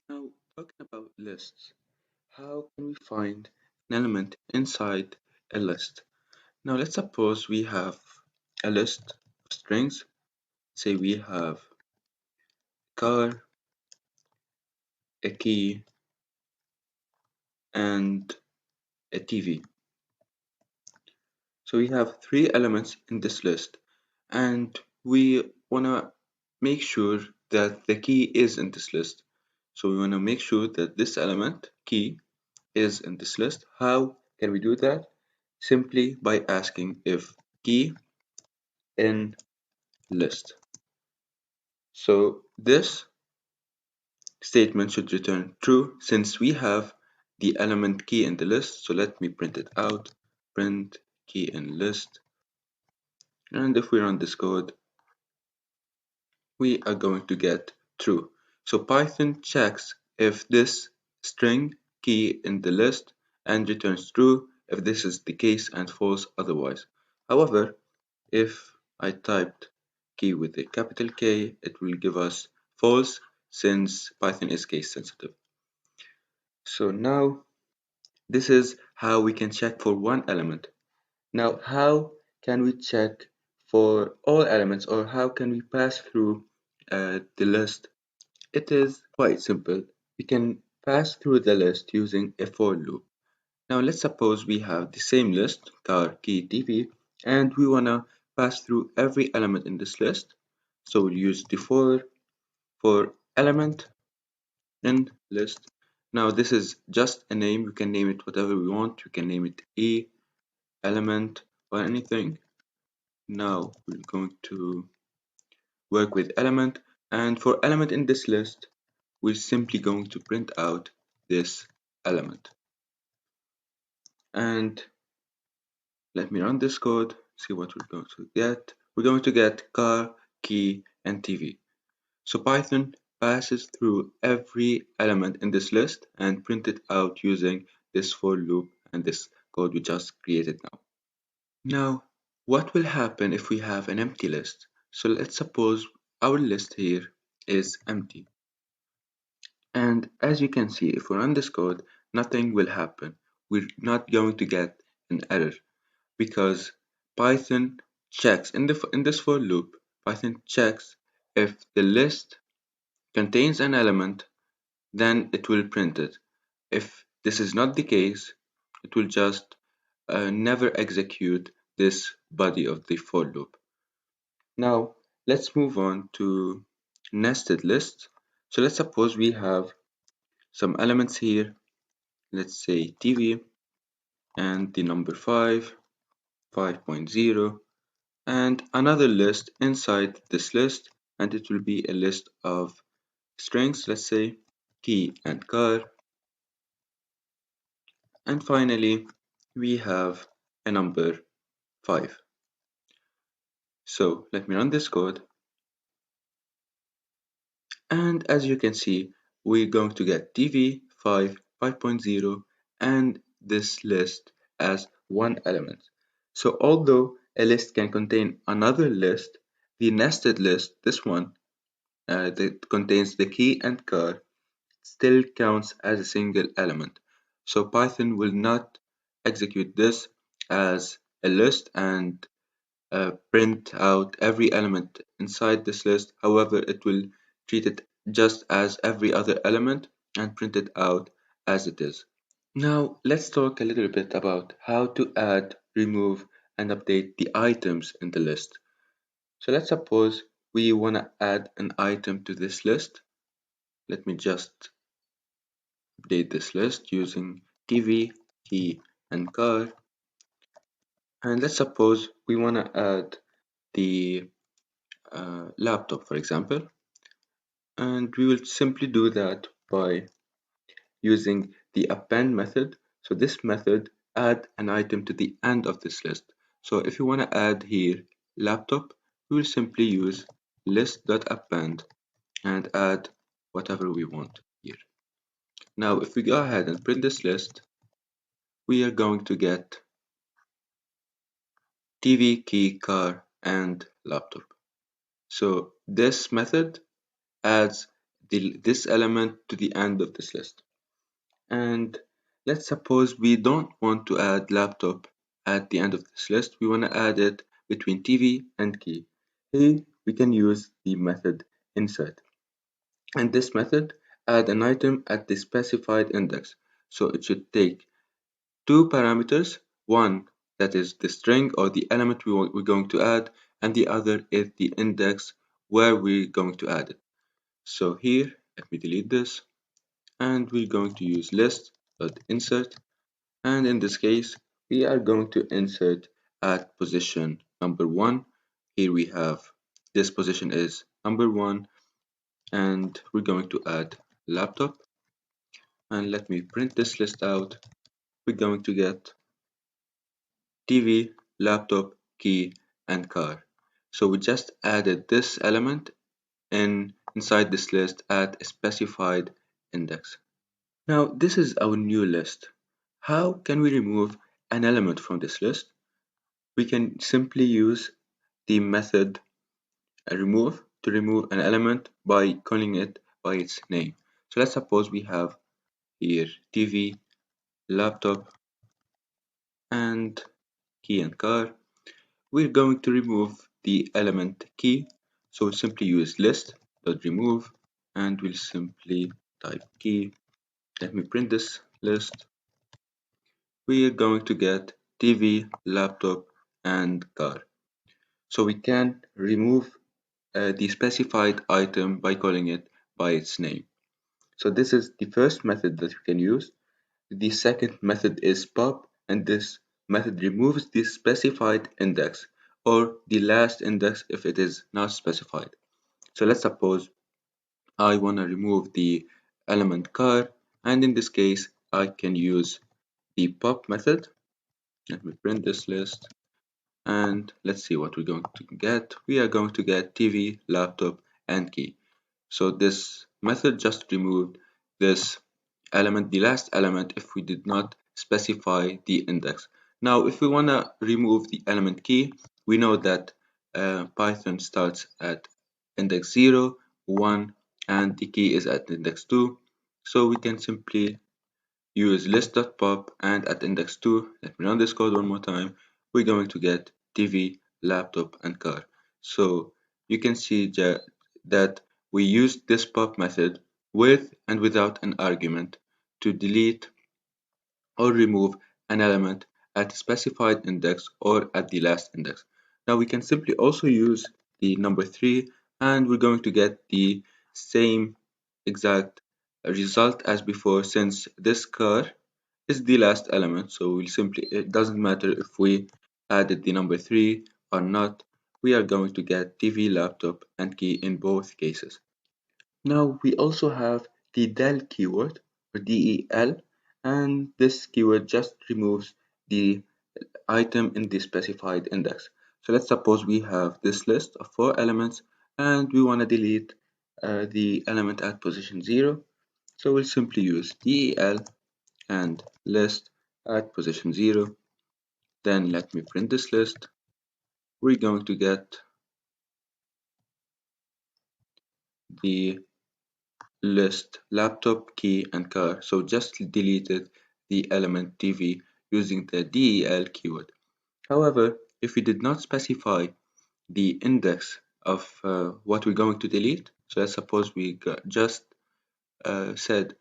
Now, talking about lists, how can we find an element inside a list? Now, let's suppose we have a list of strings. Say we have car, a key, and a TV. So we have three elements in this list, and we want to make sure that the key is in this list. So we want to make sure that this element, key, is in this list. How can we do that? Simply by asking if key in list. So this statement should return true since we have the element key in the list. So let me print it out. Print key in list. And if we run this code, we are going to get true. So Python checks if this string key in the list and returns true if this is the case and false otherwise. However, if I typed key with a capital K, it will give us false since Python is case sensitive. So now this is how we can check for one element. Now, how can we check for all elements or how can we pass through the list? It is quite simple. We can pass through the list using a for loop. Now let's suppose we have the same list, car, key, TV, and we want to pass through every element in this list. So we'll use the for element in list. Now this is just a name. We can name it whatever we want. We can name it E, element, or anything. Now we're going to work with element, and for element in this list, we're simply going to print out this element. And let me run this code, see what we're going to get. We're going to get car, key, and TV. So Python passes through every element in this list and print it out using this for loop and this code we just created now. Now, what will happen if we have an empty list? So let's suppose our list here is empty. And as you can see, if we run this code, nothing will happen. We're not going to get an error because Python checks in this for loop, Python checks if the list contains an element, then it will print it. If this is not the case, it will just never execute this body of the for loop. Now, let's move on to nested lists. So let's suppose we have some elements here. Let's say TV and the number 5, 5.0, and another list inside this list, and it will be a list of strings, let's say key and car. And finally, we have a number 5. So let me run this code. And as you can see, we're going to get TV, 5, 5.0, and this list as one element. So although a list can contain another list, the nested list, this one, that contains the key and car, still counts as a single element. So Python will not execute this as a list and print out every element inside this list. However, it will treat it just as every other element and print it out as it is. Now, let's talk a little bit about how to add, remove, and update the items in the list. So let's suppose we want to add an item to this list. Let me just update this list using TV, key, and car. And let's suppose we want to add the laptop, for example. And we will simply do that by using the append method. So this method add an item to the end of this list. So if you want to add here laptop, we will simply use list.append and add whatever we want here. Now if we go ahead and print this list, we are going to get TV, key, car, and laptop. So this method adds this element to the end of this list. And let's suppose we don't want to add laptop at the end of this list. We want to add it between TV and key. Here we can use the method insert. And this method add an item at the specified index. So it should take two parameters, one that is the string or the element we're going to add, and the other is the index where we're going to add it. So here, let me delete this, and we're going to use list.insert, and in this case, we are going to insert at position number 1. Here we have this position is number 1, and we're going to add laptop, and let me print this list out. We're going to get TV, laptop, key, and car. So we just added this element inside this list at a specified index. Now this is our new list. How can we remove an element from this list? We can simply use the method remove to remove an element by calling it by its name. So let's suppose we have here TV, laptop, and key and car. We're going to remove the element key, so we'll simply use list.remove, and we'll simply type key. Let me print this list. We are going to get TV, laptop, and car. So we can remove the specified item by calling it by its name. So this is the first method that we can use. The second method is pop, and this method removes the specified index or the last index if it is not specified. So let's suppose I want to remove the element car, and in this case I can use the pop method. Let me print this list, and let's see what we're going to get. We are going to get TV, laptop, and key. So this method just removed this element, the last element, if we did not specify the index. Now, if we want to remove the element key, we know that Python starts at index 0, 1, and the key is at index 2. So we can simply use list.pop, and at index 2, let me run this code one more time, we're going to get TV, laptop, and car. So you can see that we used this pop method with and without an argument to delete or remove an element at a specified index or at the last index. Now we can simply also use the number 3, and we're going to get the same exact result as before, since this car is the last element. So we'll simply, it doesn't matter if we added the number 3 or not, we are going to get TV, laptop, and key in both cases. Now we also have the del keyword, or del, and this keyword just removes the item in the specified index. So let's suppose we have this list of 4 elements, and we want to delete the element at position 0. So we'll simply use del and list at position 0. Then let me print this list. We're going to get the list laptop, key, and car. So just deleted the element TV using the del keyword. However, if we did not specify the index of what we're going to delete, so let's suppose we just said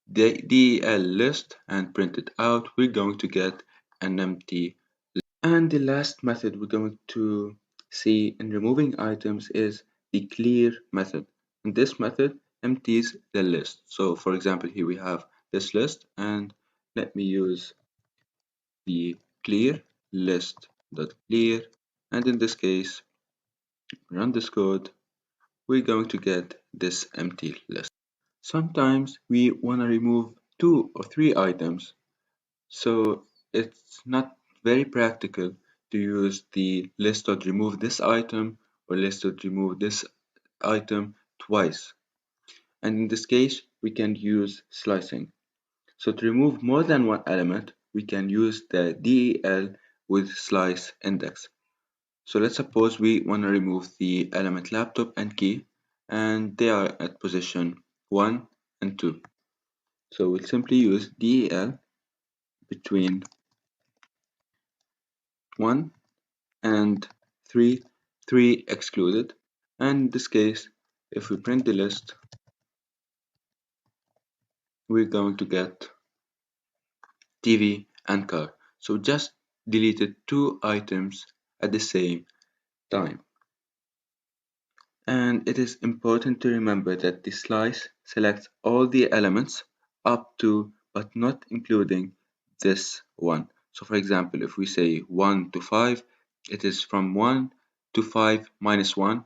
the del list and print it out, we're going to get an empty. And the last method we're going to see in removing items is the clear method. And this method empties the list. So for example, here we have this list, and let me use the clear list.clear, and in this case, run this code, we're going to get this empty list. Sometimes we want to remove 2 or 3 items, so it's not very practical to use the list.remove this item or list.remove this item twice. And in this case, we can use slicing. So to remove more than one element, we can use the del with slice index. So let's suppose we want to remove the element laptop and key, and they are at position 1 and 2. So we'll simply use del between 1 and 3, 3 excluded. And in this case, if we print the list, we're going to get TV and car. So just deleted two items at the same time. And it is important to remember that the slice selects all the elements up to but not including this one. So for example, if we say 1 to 5, it is from 1 to 5 minus 1.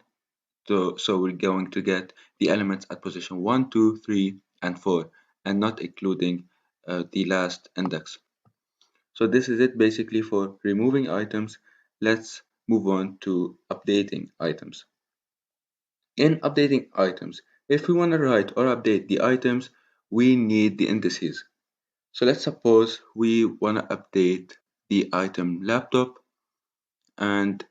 So we're going to get the elements at position 1, 2, 3, and 4, and not including the last index. So this is it basically for removing items. Let's move on to updating items. In updating items, if we want to write or update the items, we need the indices. So let's suppose we want to update the item laptop, and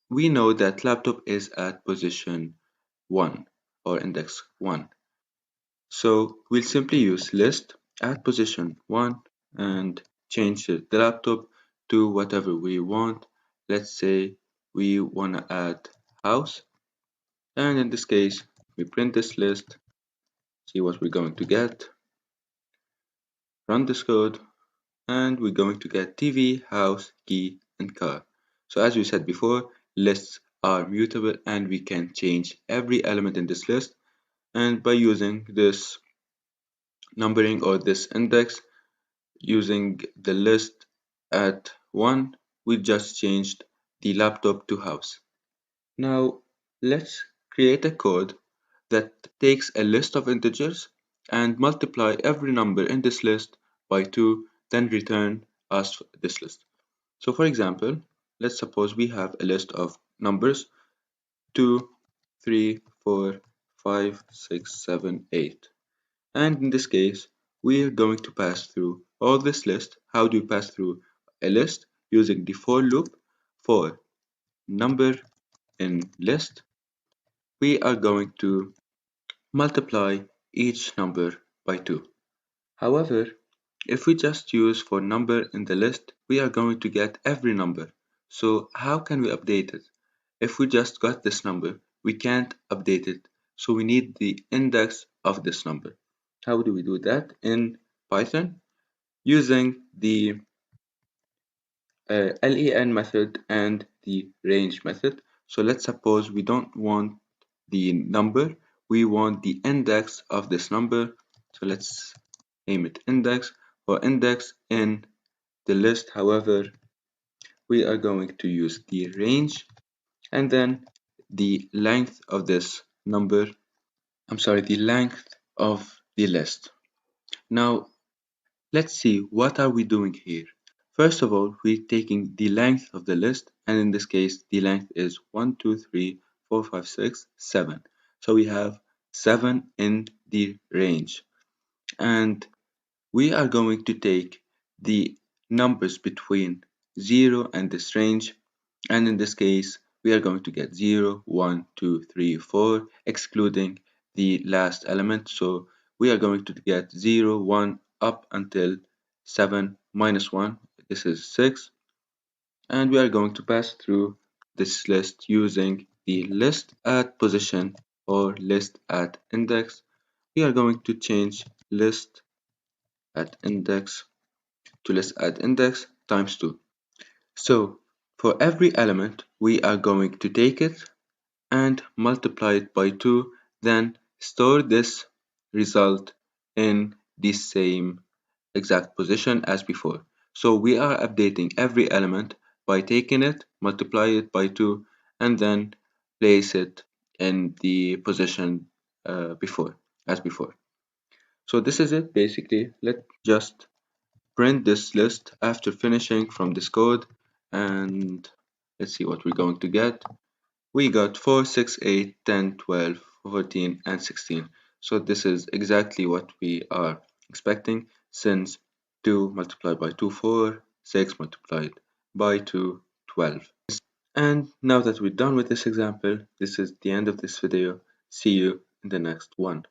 we know that laptop is at position 1 or index 1. So we'll simply use list at position 1 and change the laptop to whatever we want. Let's say we want to add house, and in this case, we print this list, see what we're going to get, run this code, and we're going to get TV, house, key, and car. So as we said before, lists are mutable and we can change every element in this list. And by using this numbering or this index, using the list at 1, we just changed the laptop to house. Now let's create a code that takes a list of integers and multiply every number in this list by 2, then return us this list. So for example, let's suppose we have a list of numbers 2, 3, 4, 5, 6, 7, 8. And in this case, we are going to pass through all this list. How do you pass through a list? Using the for loop for number in list. We are going to multiply each number by 2. However, if we just use for number in the list, we are going to get every number. So how can we update it? If we just got this number, we can't update it. So we need the index of this number. How do we do that? In Python, using the len method and the range method. So let's suppose we don't want the number, we want the index of this number. So let's name it index or index in the list. However, we are going to use the range and then the length of this number, the length of the list. Now, let's see what are we doing here. First of all, we're taking the length of the list, and in this case, the length is 1, 2, 3, 4, 5, 6, 7. So we have 7 in the range. And we are going to take the numbers between 0 and this range, and in this case we are going to get 0, 1, 2, 3, 4, excluding the last element. So we are going to get 0, 1 up until 7 minus 1, this is 6, and we are going to pass through this list using the list at position or list at index. We are going to change list at index to list at index times 2. So for every element, we are going to take it and multiply it by 2, then store this result in the same exact position as before. So we are updating every element by taking it, multiply it by 2, and then place it in the position as before. So this is it basically. Let's just print this list after finishing from this code, and let's see what we're going to get. We got 4, 6, 8, 10, 12, 14, and 16. So this is exactly what we are expecting, since 2 multiplied by 2, 4, 6 multiplied by 2, 12. And now that we're done with this example, this is the end of this video. See you in the next one.